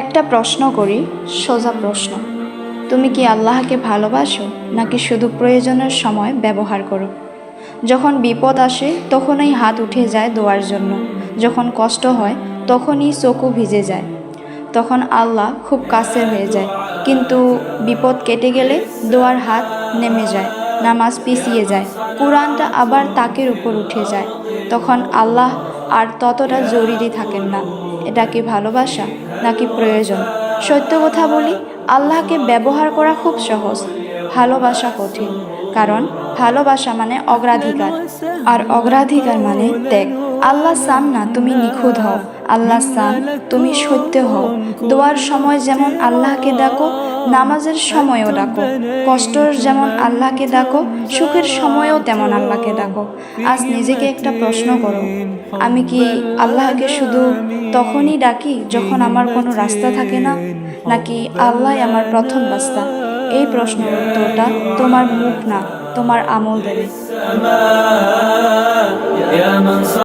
একটা প্রশ্ন করি, সোজা প্রশ্ন। তুমি কি আল্লাহকে ভালোবাসো নাকি শুধু প্রয়োজনের সময় ব্যবহার করো? যখন বিপদ আসে তখনই হাত উঠে যায় দোয়ার জন্য, যখন কষ্ট হয় তখনই চোখও ভিজে যায়, তখন আল্লাহ খুব কাছের হয়ে যায়। কিন্তু বিপদ কেটে গেলে দোয়ার হাত নেমে যায়, নামাজ পিছিয়ে যায়, কোরআনটা আবার তাকের উপর উঠে যায়, তখন আল্লাহ আর ততটা জরুরি থাকেন না। এটা কি ভালোবাসা নাকি প্রয়োজন? সত্য কথা বলি, আল্লাহকে ব্যবহার করা খুব সহজ, ভালোবাসা কঠিন। কারণ ভালোবাসা মানে অগ্রাধিকার, আর অগ্রাধিকার মানে ত্যাগ। আল্লাহ চান না তুমি নিখুঁত হও, আল্লাহ চান তুমি সত্য হও। দোয়ার সময় যেমন আল্লাহকে ডাকো, নামাজের সময়ও ডাকো। কষ্টর যেমন আল্লাহকে ডাকো, সুখের সময়ও তেমন আল্লাহকে ডাকো। আজ নিজেকে একটা প্রশ্ন করো, আমি কি আল্লাহকে শুধু তখনই ডাকি যখন আমার কোনো রাস্তা থাকে না, নাকি আল্লাহ আমার প্রথম রাস্তা? এই প্রশ্নের উত্তরটা তোমার মুখ না, তোমার আমল দেবে।